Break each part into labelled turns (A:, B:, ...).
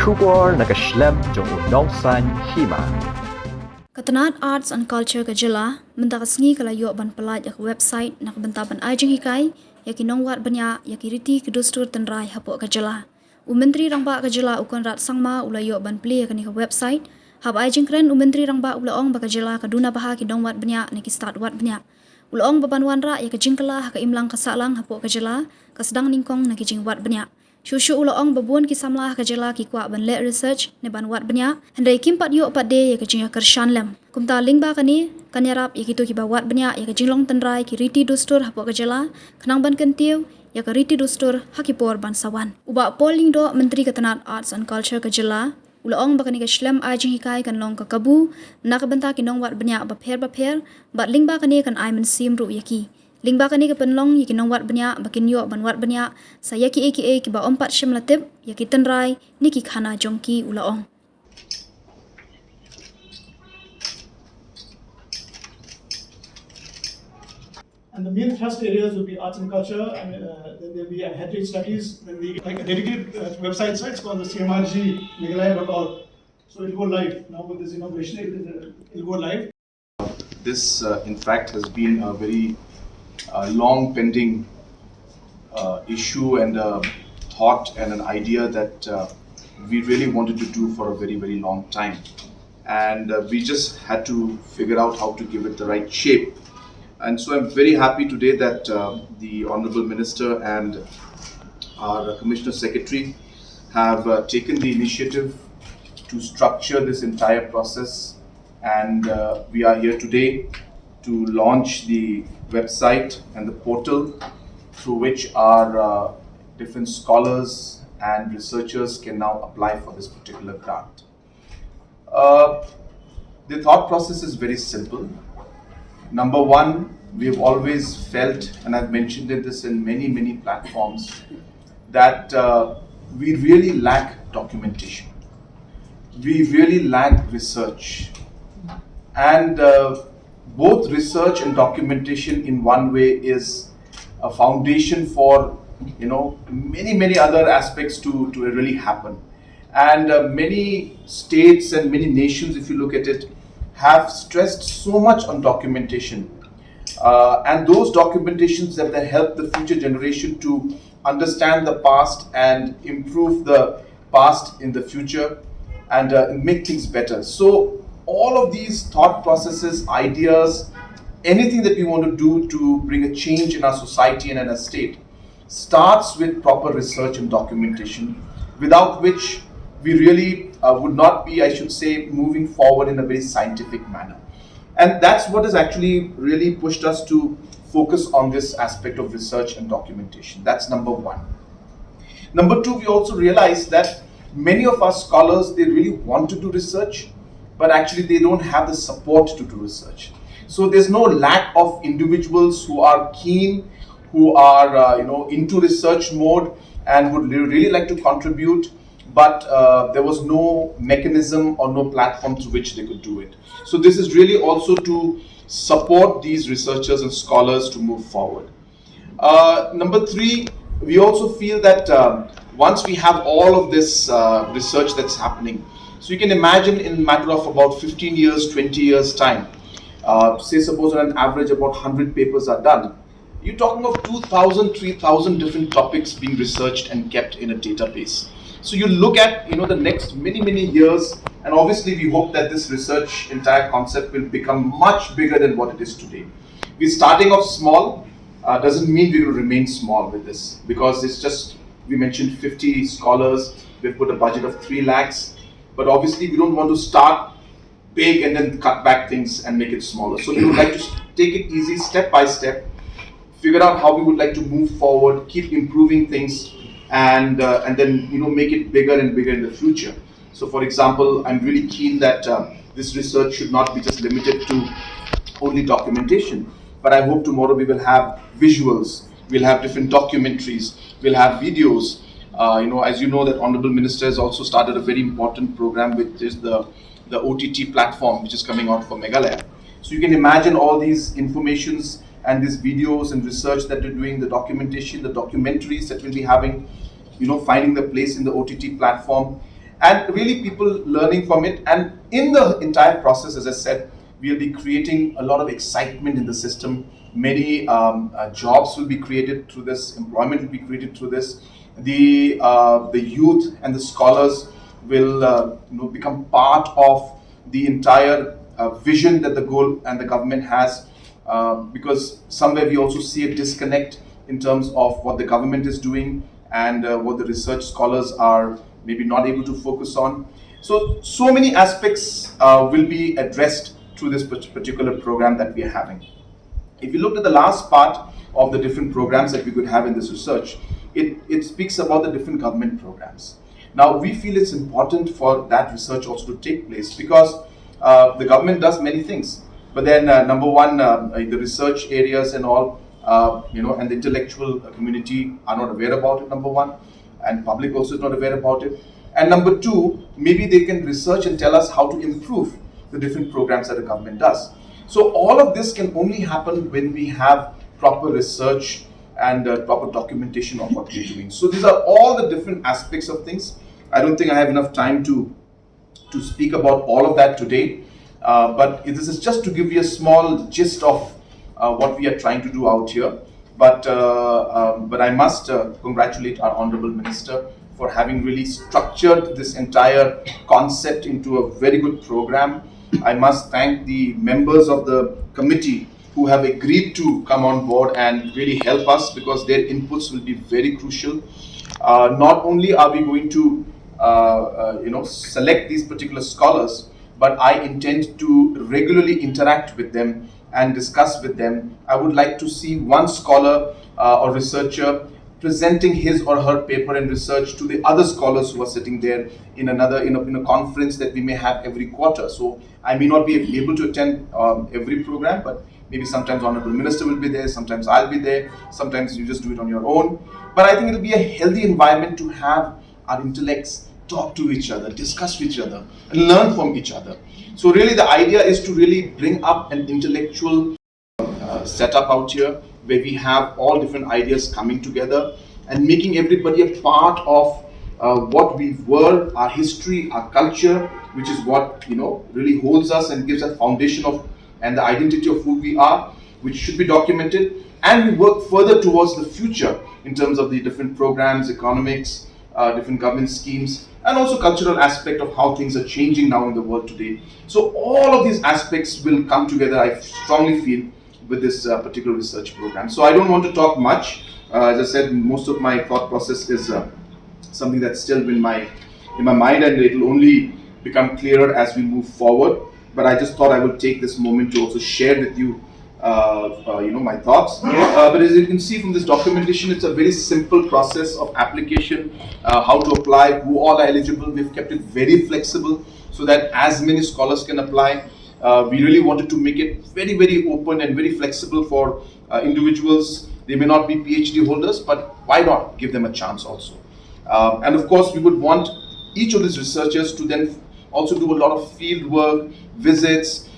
A: Shubor na ka Shlem jong unong san Hima.
B: Tnad Arts and Culture ka jila, Bynta kasngi kalayo ban Plie yak website nak Bynta ban Jinghikai, yaki nongwat Bniah yaki riti kedustur tenrai hapo ka jila. Menteri rangba ka jila ukon rat sangma ulayo ban Plie ka website, hab Jingkren Menteri rangba ulaong ba ka jila kaduna baha ki nongwat Bniah niki Stad wat Bniah. Ulaong babanwan ra yak jingkala ka imlang kasalang hapo ka jila, kasdang ningkong naki jingwat Bniah. Shushu ulaong babuan ki samlah ka jala ki kwa ban le research ne ban wat Bniah handai kimpat yo pade ya ka jinga kershan lem kumta lingba kani kanyarap ya kitu ki ba wat Bniah ya ka jinglong tenrai ki riti dustur hapo ka jala kanang ban kentiu ya ka riti dustur hakipor ban sawan uba polling do menteri ka Tnad Arts and Culture ka jala ulaong bakani ka Shlem Jinghikai kan long ka kabu nak benta ki nong wat Bniah ba pher bat lingba kani kan aiman sim ru yaki lingba kani ke penlong yaki nong wat Bniah bakin yo ban wat Bniah saya ki aka ki ba ompat shimlatip yaki tenrai niki khana jongki ulaong.
C: And the main thrust areas will be arts and culture, and then there will be heritage studies, then we like a dedicated website, so it's called the cmrg.meghalaya.org. So it will go live now with this inauguration. It will go live.
D: This, in fact, has been a very long pending issue and a thought and an idea that we really wanted to do for a very, very long time. And we just had to figure out how to give it the right shape. And so I'm very happy today that the Honorable Minister and our Commissioner Secretary have taken the initiative to structure this entire process. And we are here today to launch the website and the portal through which our different scholars and researchers can now apply for this particular grant. The thought process is very simple. Number one, we have always felt, and I've mentioned this in many platforms, that we really lack documentation. We really lack research. And both research and documentation in one way is a foundation for many other aspects to really happen. And many states and many nations, if you look at it, have stressed so much on documentation. And those documentations that help the future generation to understand the past and improve the past in the future and make things better. So all of these thought processes, ideas, anything that we want to do to bring a change in our society and in our state starts with proper research and documentation, without which we really would not be, I should say, moving forward in a very scientific manner. And that's what has actually really pushed us to focus on this aspect of research and documentation. That's number one. Number two, we also realized that many of our scholars, they really want to do research, but actually they don't have the support to do research. So there's no lack of individuals who are keen, who are into research mode and would really like to contribute, but there was no mechanism or no platform through which they could do it. So this is really also to support these researchers and scholars to move forward. Number three, we also feel that once we have all of this research that's happening, so you can imagine in a matter of about 15 years, 20 years time, say suppose on an average about 100 papers are done, you're talking of 2,000, 3,000 different topics being researched and kept in a database. So you look at the next many years, and obviously we hope that this research entire concept will become much bigger than what it is today. We're starting off small, doesn't mean we will remain small with this, because it's just, we mentioned 50 scholars, we've put a budget of 3 lakhs, but obviously we don't want to start big and then cut back things and make it smaller. So we would like to take it easy, step by step, figure out how we would like to move forward, keep improving things, and then make it bigger and bigger in the future. So for example, I'm really keen that this research should not be just limited to only documentation, but I hope tomorrow we will have visuals, we'll have different documentaries, we'll have videos. As you know, that Honorable Minister has also started a very important program, which is the OTT platform, which is coming out for Meghalaya. So you can imagine all these informations and these videos and research that we're doing, the documentation, the documentaries that we'll be having, finding the place in the OTT platform. and really people learning from it. And in the entire process, as I said, we'll be creating a lot of excitement in the system. Many jobs will be created through this, employment will be created through this. The youth and the scholars will become part of the entire vision that the goal and the government has, because somewhere we also see a disconnect in terms of what the government is doing and what the research scholars are maybe not able to focus on. So many aspects will be addressed through this particular program that we are having. If you look at the last part of the different programs that we could have in this research, it speaks about the different government programs. Now, we feel it's important for that research also to take place, because the government does many things. But then, number one, the research areas and all, and the intellectual community are not aware about it, number one, and public also is not aware about it. And number two, maybe they can research and tell us how to improve the different programs that the government does. So all of this can only happen when we have proper research and proper documentation of what we're doing. So these are all the different aspects of things. I don't think I have enough time to speak about all of that today, but this is just to give you a small gist of what we are trying to do out here. But I must congratulate our Honorable Minister for having really structured this entire concept into a very good program. I must thank the members of the committee who have agreed to come on board and really help us, because their inputs will be very crucial. Not only are we going to select these particular scholars, but I intend to regularly interact with them and discuss with them. I would like to see one scholar or researcher presenting his or her paper and research to the other scholars who are sitting there in a conference that we may have every quarter. So I may not be able to attend every program, but maybe sometimes Honorable Minister will be there, sometimes I'll be there, sometimes you just do it on your own. But I think it'll be a healthy environment to have our intellects talk to each other, discuss with each other, and learn from each other. So really the idea is to really bring up an intellectual setup out here, where we have all different ideas coming together and making everybody a part of what we were, our history, our culture, which is what really holds us and gives us foundation of and the identity of who we are, which should be documented. And we work further towards the future in terms of the different programs, economics, different government schemes, and also cultural aspect of how things are changing now in the world today. So all of these aspects will come together, I strongly feel, with this particular research program. So I don't want to talk much. As I said, most of my thought process is something that's still in my mind, and it will only become clearer as we move forward. But I just thought I would take this moment to also share with you my thoughts. But as you can see from this documentation, it's a very simple process of application, how to apply, who all are eligible. We've kept it very flexible so that as many scholars can apply. We really wanted to make it very, very open and very flexible for individuals. They may not be PhD holders, but why not give them a chance also? And of course, we would want each of these researchers to then also do a lot of field work, visits,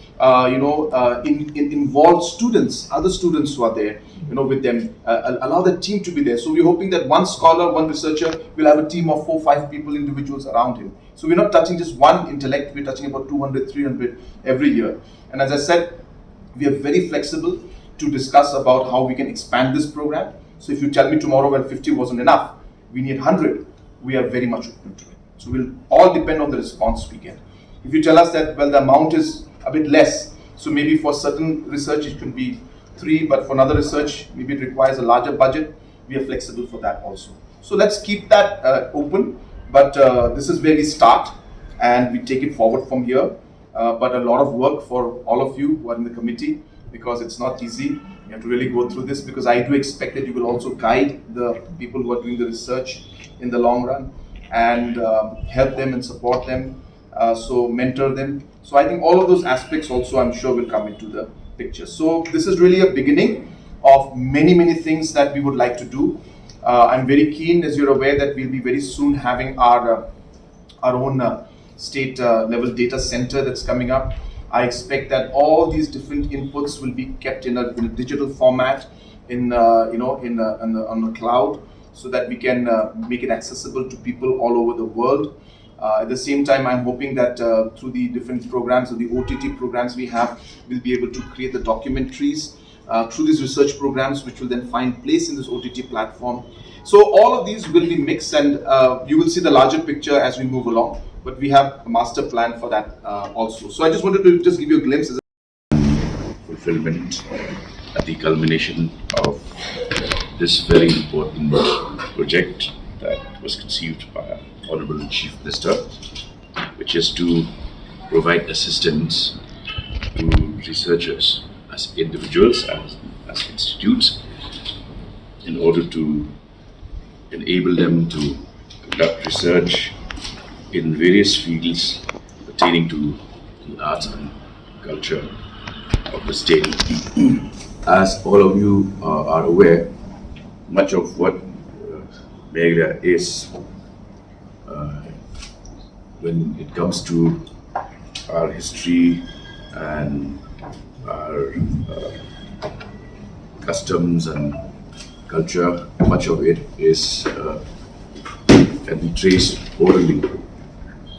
D: involve students, other students who are there, with them, allow the team to be there. So we're hoping that one scholar, one researcher will have a team of 4 or 5 people, individuals around him. So we're not touching just one intellect, we're touching about 200, 300 every year. And as I said, we are very flexible to discuss about how we can expand this program. So if you tell me tomorrow, well, 50 wasn't enough, we need 100, we are very much open to it. So we'll all depend on the response we get. If you tell us that, well, the amount is a bit less, so maybe for certain research it could be 3, but for another research maybe it requires a larger budget, we are flexible for that also. So let's keep that open, but this is where we start and we take it forward from here. But a lot of work for all of you who are in the committee, because it's not easy. You have to really go through this, because I do expect that you will also guide the people who are doing the research in the long run and help them and support them, so mentor them. So I think all of those aspects also, I'm sure, will come into the picture. So this is really a beginning of many, many things that we would like to do. I'm very keen, as you're aware, that we'll be very soon having our own state level data center that's coming up. I expect that all these different inputs will be kept in a digital format, on the cloud, so that we can make it accessible to people all over the world. At the same time, I'm hoping that through the different programs or the OTT programs we have, we'll be able to create the documentaries through these research programs, which will then find place in this OTT platform. So all of these will be mixed, and you will see the larger picture as we move along. But we have a master plan for that also. So I just wanted to just give you a glimpse.
E: Fulfillment at the culmination of this very important project that was conceived by our Honorable Chief Minister, which is to provide assistance to researchers as individuals and as institutes in order to enable them to conduct research in various fields pertaining to the arts and culture of the state. As all of you are aware, much of what Meghalaya is when it comes to our history and our customs and culture, much of it is can be traced orally,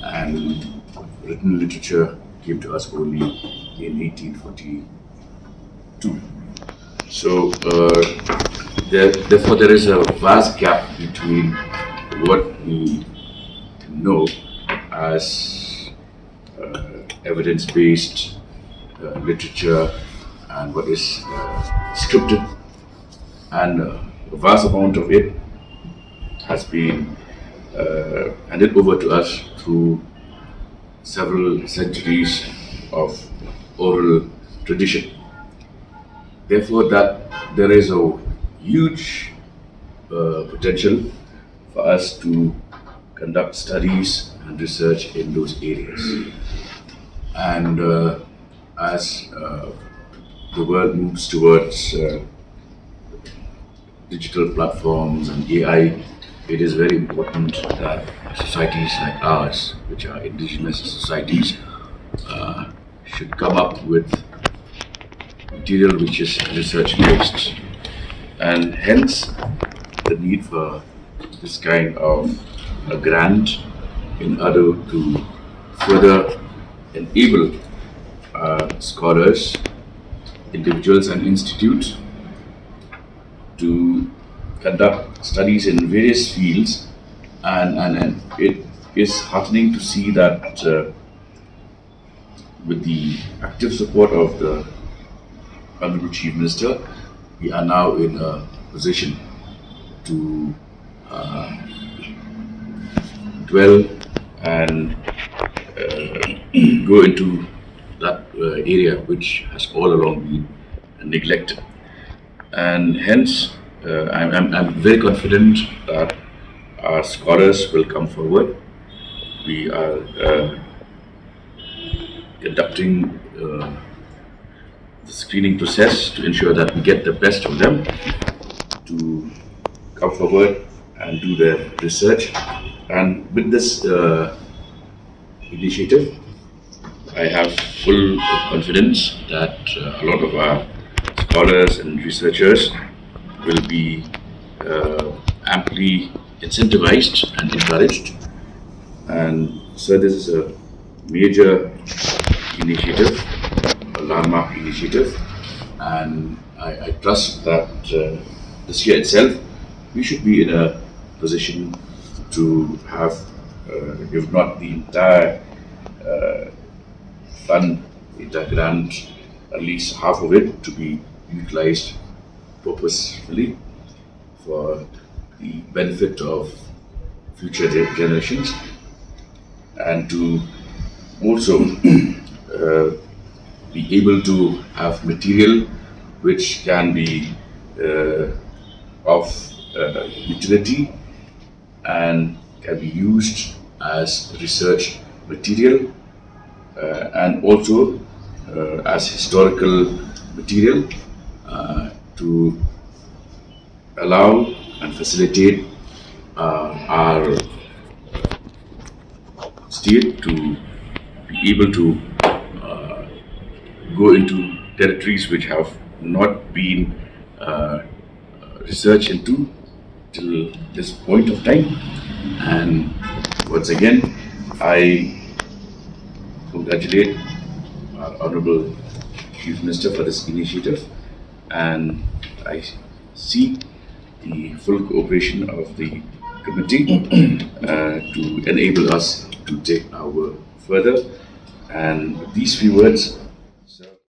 E: and written literature came to us only in 1842. So therefore there is a vast gap between what we know as evidence-based literature and what is scripted, and a vast amount of it has been handed over to us through several centuries of oral tradition. Therefore, that there is a huge potential for us to conduct studies and research in those areas. And as the world moves towards digital platforms and AI, it is very important that societies like ours, which are indigenous societies, should come up with material which is research based, and hence the need for this kind of a grant in order to further enable scholars, individuals and institutes to conduct studies in various fields, and it is heartening to see that with the active support of the Honorable Chief Minister, we are now in a position to dwell and go into that area which has all along been neglected. And hence, I'm very confident that our scholars will come forward. We are conducting the screening process to ensure that we get the best of them to come forward and do their research. And with this initiative, I have full confidence that a lot of our scholars and researchers will be amply incentivized and encouraged. And so this is a major initiative, a landmark initiative, and I trust that this year itself we should be in a position to have, if not the entire fund, the entire grant, at least half of it to be utilized purposefully for the benefit of future generations, and to also be able to have material which can be of utility and can be used as research material and also as historical material to allow and facilitate our state to be able to go into territories which have not been researched into till this point of time. And once again, I congratulate our Honorable Chief Minister for this initiative, and I seek the full cooperation of the committee to enable us to take our work further. And with these few words,